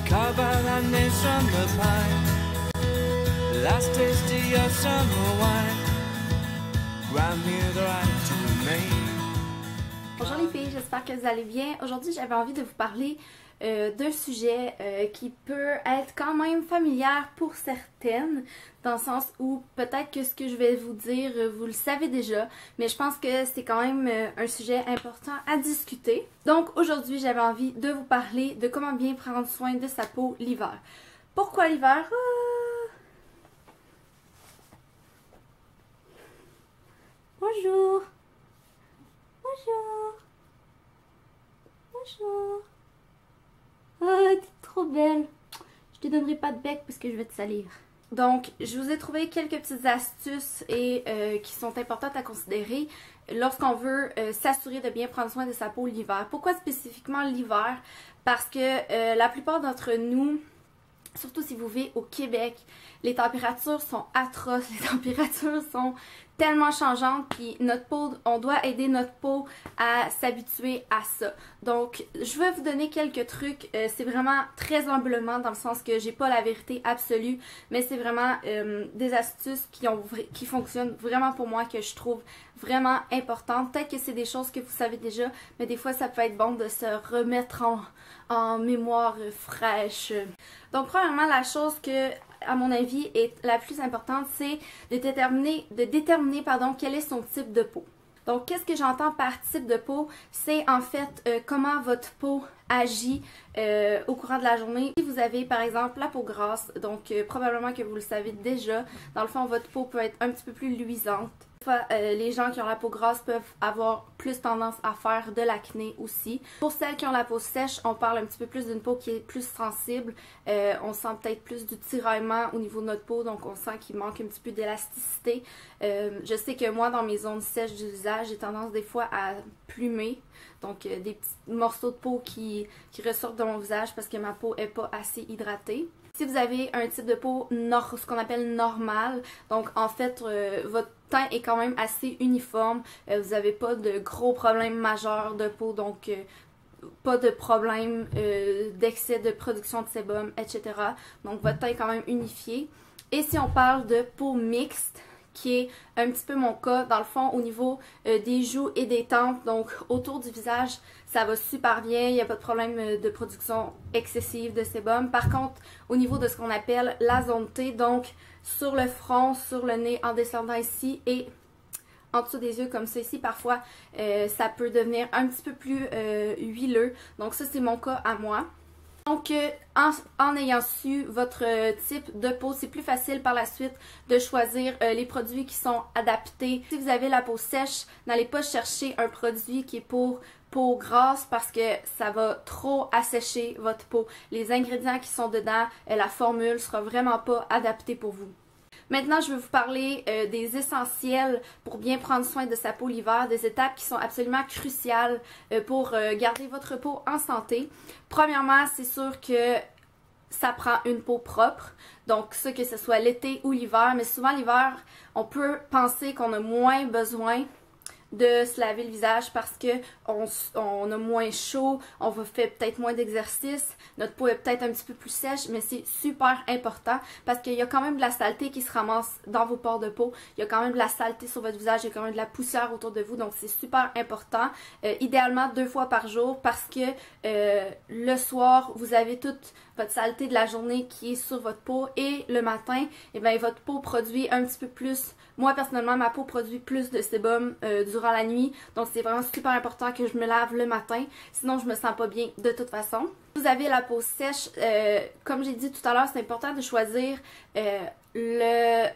Covered on this summer pine, last taste of your summer wine, grant me the right to remain. Bonjour les filles, j'espère que vous allez bien. Aujourd'hui, j'avais envie de vous parler d'un sujet qui peut être quand même familière pour certaines, dans le sens où peut-être que ce que je vais vous dire, vous le savez déjà, mais je pense que c'est quand même un sujet important à discuter. Donc aujourd'hui, j'avais envie de vous parler de comment bien prendre soin de sa peau l'hiver. Pourquoi l'hiver? Bonjour! Bonjour! Bonjour! Oh, t'es trop belle! Je te donnerai pas de bec parce que je vais te salir. Donc, je vous ai trouvé quelques petites astuces et qui sont importantes à considérer lorsqu'on veut s'assurer de bien prendre soin de sa peau l'hiver. Pourquoi spécifiquement l'hiver? Parce que la plupart d'entre nous, surtout si vous vivez au Québec, les températures sont atroces, les températures sont tellement changeantes, puis notre peau, on doit aider notre peau à s'habituer à ça. Donc, je vais vous donner quelques trucs, c'est vraiment très humblement dans le sens que j'ai pas la vérité absolue, mais c'est vraiment des astuces qui fonctionnent vraiment pour moi, que je trouve vraiment importantes. Peut-être que c'est des choses que vous savez déjà, mais des fois ça peut être bon de se remettre en mémoire fraîche. Donc, premièrement, la chose que, à mon avis, est la plus importante, c'est de déterminer quel est son type de peau. Donc, qu'est-ce que j'entends par type de peau? C'est en fait comment votre peau agit au courant de la journée. Si vous avez par exemple la peau grasse, donc probablement que vous le savez déjà, dans le fond, votre peau peut être un petit peu plus luisante. Les gens qui ont la peau grasse peuvent avoir plus tendance à faire de l'acné aussi. Pour celles qui ont la peau sèche, on parle un petit peu plus d'une peau qui est plus sensible. On sent peut-être plus du tiraillement au niveau de notre peau, donc on sent qu'il manque un petit peu d'élasticité. Je sais que moi, dans mes zones sèches du visage, j'ai tendance des fois à plumer. Donc des petits morceaux de peau qui ressortent de mon visage parce que ma peau n'est pas assez hydratée. Si vous avez un type de peau ce qu'on appelle normal, donc en fait votre teint est quand même assez uniforme, vous n'avez pas de gros problèmes majeurs de peau, donc pas de problème d'excès de production de sébum, etc. Donc votre teint est quand même unifié. Et si on parle de peau mixte, qui est un petit peu mon cas, dans le fond, au niveau des joues et des tempes, donc autour du visage, ça va super bien, il n'y a pas de problème de production excessive de sébum. Par contre, au niveau de ce qu'on appelle la zone T, donc sur le front, sur le nez, en descendant ici et en dessous des yeux comme ça ici, parfois ça peut devenir un petit peu plus huileux. Donc ça, c'est mon cas à moi. Donc, en ayant su votre type de peau, c'est plus facile par la suite de choisir les produits qui sont adaptés. Si vous avez la peau sèche, n'allez pas chercher un produit qui est pour peau grasse parce que ça va trop assécher votre peau. Les ingrédients qui sont dedans, la formule sera vraiment pas adaptée pour vous. Maintenant, je vais vous parler des essentiels pour bien prendre soin de sa peau l'hiver, des étapes qui sont absolument cruciales pour garder votre peau en santé. Premièrement, c'est sûr que ça prend une peau propre, donc ça que ce soit l'été ou l'hiver, mais souvent l'hiver, on peut penser qu'on a moins besoin de se laver le visage parce que on a moins chaud, on va faire peut-être moins d'exercice, notre peau est peut-être un petit peu plus sèche, mais c'est super important parce qu'il y a quand même de la saleté qui se ramasse dans vos pores de peau, il y a quand même de la saleté sur votre visage, il y a quand même de la poussière autour de vous, donc c'est super important. Idéalement 2 fois par jour parce que le soir, vous avez toute votre saleté de la journée qui est sur votre peau et le matin, et bien, votre peau produit un petit peu plus. Moi, personnellement, ma peau produit plus de sébum durant la nuit. Donc, c'est vraiment super important que je me lave le matin. Sinon, je me sens pas bien de toute façon. Si vous avez la peau sèche, comme j'ai dit tout à l'heure, c'est important de choisir le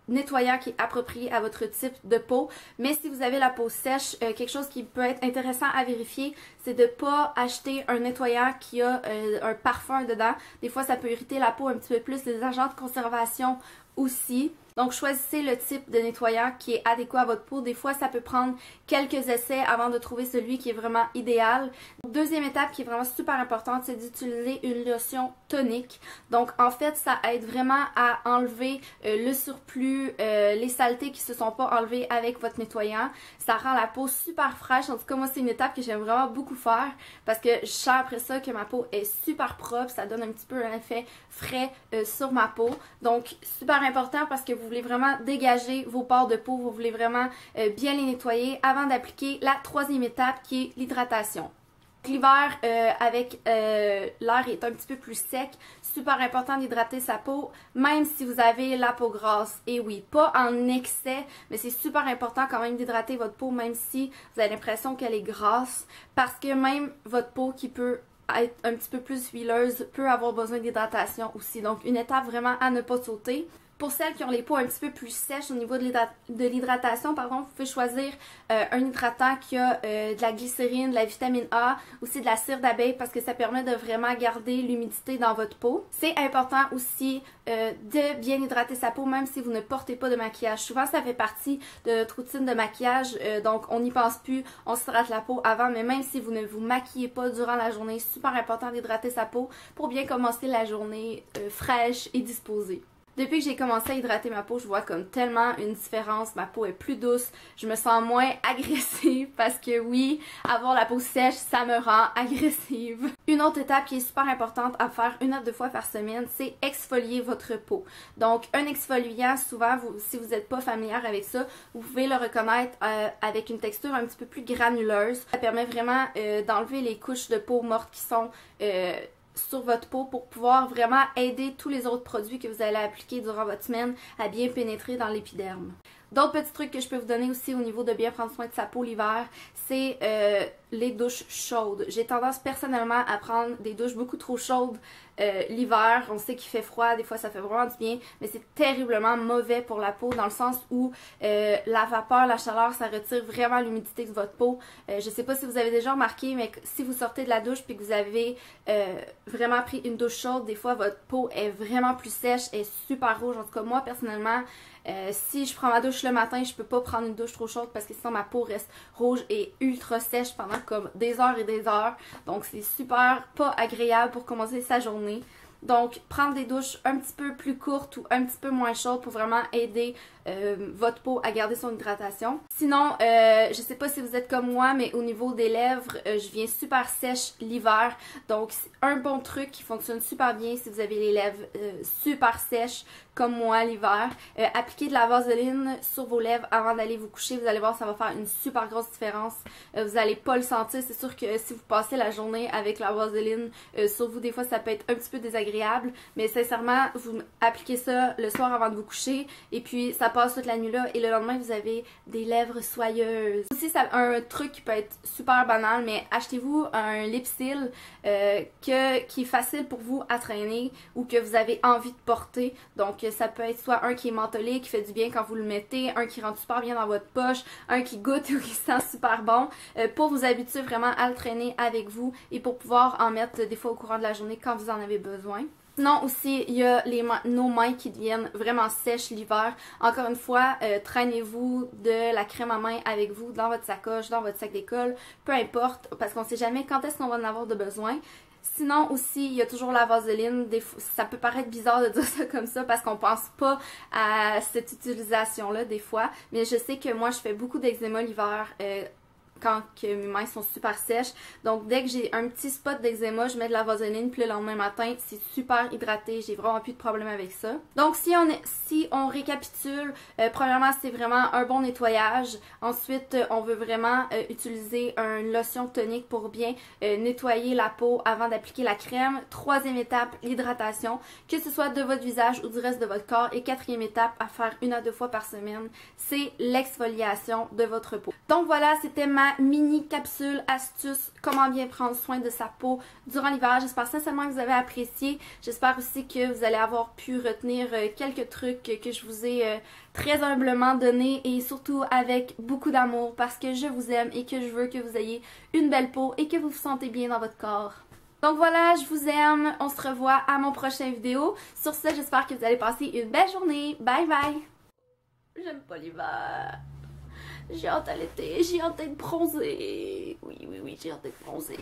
nettoyant qui est approprié à votre type de peau. Mais si vous avez la peau sèche, quelque chose qui peut être intéressant à vérifier, c'est de ne pas acheter un nettoyant qui a un parfum dedans. Des fois, ça peut irriter la peau un petit peu plus. Les agents de conservation aussi. Donc, choisissez le type de nettoyant qui est adéquat à votre peau. Des fois, ça peut prendre quelques essais avant de trouver celui qui est vraiment idéal. Deuxième étape qui est vraiment super importante, c'est d'utiliser une lotion tonique. Donc, en fait, ça aide vraiment à enlever le surplus, les saletés qui ne se sont pas enlevées avec votre nettoyant. Ça rend la peau super fraîche. En tout cas, moi, c'est une étape que j'aime vraiment beaucoup beaucoup faire parce que je sens après ça que ma peau est super propre, ça donne un petit peu un effet frais sur ma peau. Donc super important parce que vous voulez vraiment dégager vos pores de peau, vous voulez vraiment bien les nettoyer avant d'appliquer la troisième étape qui est l'hydratation. L'hiver, avec l'air est un petit peu plus sec, super important d'hydrater sa peau, même si vous avez la peau grasse. Et oui, pas en excès, mais c'est super important quand même d'hydrater votre peau, même si vous avez l'impression qu'elle est grasse, parce que même votre peau qui peut être un petit peu plus huileuse peut avoir besoin d'hydratation aussi. Donc une étape vraiment à ne pas sauter. Pour celles qui ont les peaux un petit peu plus sèches au niveau de l'hydratation, pardon, vous pouvez choisir un hydratant qui a de la glycérine, de la vitamine A, aussi de la cire d'abeille parce que ça permet de vraiment garder l'humidité dans votre peau. C'est important aussi de bien hydrater sa peau même si vous ne portez pas de maquillage. Souvent ça fait partie de notre routine de maquillage, donc on n'y pense plus, on s'hydrate la peau avant, mais même si vous ne vous maquillez pas durant la journée, super important d'hydrater sa peau pour bien commencer la journée fraîche et disposée. Depuis que j'ai commencé à hydrater ma peau, je vois comme tellement une différence. Ma peau est plus douce, je me sens moins agressive parce que oui, avoir la peau sèche, ça me rend agressive. Une autre étape qui est super importante à faire 1 à 2 fois par semaine, c'est exfolier votre peau. Donc un exfoliant, souvent, si vous n'êtes pas familière avec ça, vous pouvez le reconnaître avec une texture un petit peu plus granuleuse. Ça permet vraiment d'enlever les couches de peau mortes qui sont sur votre peau pour pouvoir vraiment aider tous les autres produits que vous allez appliquer durant votre semaine à bien pénétrer dans l'épiderme. D'autres petits trucs que je peux vous donner aussi au niveau de bien prendre soin de sa peau l'hiver, c'est les douches chaudes. J'ai tendance personnellement à prendre des douches beaucoup trop chaudes l'hiver. On sait qu'il fait froid, des fois ça fait vraiment du bien, mais c'est terriblement mauvais pour la peau dans le sens où la vapeur, la chaleur, ça retire vraiment l'humidité de votre peau. Je sais pas si vous avez déjà remarqué, mais si vous sortez de la douche puis que vous avez vraiment pris une douche chaude, des fois votre peau est vraiment plus sèche, est super rouge. En tout cas, moi personnellement, si je prends ma douche le matin, je peux pas prendre une douche trop chaude parce que sinon ma peau reste rouge et ultra sèche pendant comme des heures et des heures. Donc c'est super pas agréable pour commencer sa journée. Donc prendre des douches un petit peu plus courtes ou un petit peu moins chaudes pour vraiment aider votre peau à garder son hydratation. Sinon, je sais pas si vous êtes comme moi, mais au niveau des lèvres, je viens super sèche l'hiver. Donc un bon truc qui fonctionne super bien si vous avez les lèvres super sèches comme moi l'hiver, appliquez de la vaseline sur vos lèvres avant d'aller vous coucher. Vous allez voir, ça va faire une super grosse différence. Vous n'allez pas le sentir. C'est sûr que si vous passez la journée avec la vaseline sur vous, des fois ça peut être un petit peu désagréable, mais sincèrement, vous appliquez ça le soir avant de vous coucher et puis ça passe toute la nuit là et le lendemain vous avez des lèvres soyeuses. Aussi, ça, un truc qui peut être super banal, mais achetez-vous un lip-seal qui est facile pour vous à traîner ou que vous avez envie de porter. Donc ça peut être soit un qui est mentholé, qui fait du bien quand vous le mettez, un qui rentre super bien dans votre poche, un qui goûte ou qui sent super bon, pour vous habituer vraiment à le traîner avec vous et pour pouvoir en mettre des fois au courant de la journée quand vous en avez besoin. Sinon aussi, il y a nos mains qui deviennent vraiment sèches l'hiver. Encore une fois, traînez-vous de la crème à main avec vous dans votre sacoche, dans votre sac d'école, peu importe, parce qu'on ne sait jamais quand est-ce qu'on va en avoir de besoin. Sinon aussi, il y a toujours la vaseline. Ça peut paraître bizarre de dire ça comme ça parce qu'on pense pas à cette utilisation-là des fois. Mais je sais que moi, je fais beaucoup d'eczéma l'hiver quand que mes mains sont super sèches. Donc dès que j'ai un petit spot d'eczéma, je mets de la vaseline, puis le lendemain matin, c'est super hydraté, j'ai vraiment plus de problème avec ça. Donc si on récapitule, premièrement c'est vraiment un bon nettoyage. Ensuite on veut vraiment utiliser une lotion tonique pour bien nettoyer la peau avant d'appliquer la crème. Troisième étape, l'hydratation, que ce soit de votre visage ou du reste de votre corps. Et quatrième étape à faire 1 à 2 fois par semaine, c'est l'exfoliation de votre peau. Donc voilà, c'était ma mini capsule astuce comment bien prendre soin de sa peau durant l'hiver. J'espère sincèrement que vous avez apprécié. J'espère aussi que vous allez avoir pu retenir quelques trucs que je vous ai très humblement donnés et surtout avec beaucoup d'amour parce que je vous aime et que je veux que vous ayez une belle peau et que vous vous sentez bien dans votre corps. Donc voilà, je vous aime. On se revoit à mon prochain vidéo. Sur ce, j'espère que vous allez passer une belle journée. Bye bye! J'aime pas l'hiver. J'ai hâte à l'été, j'ai hâte d'être bronzée. Oui, j'ai hâte d'être bronzée.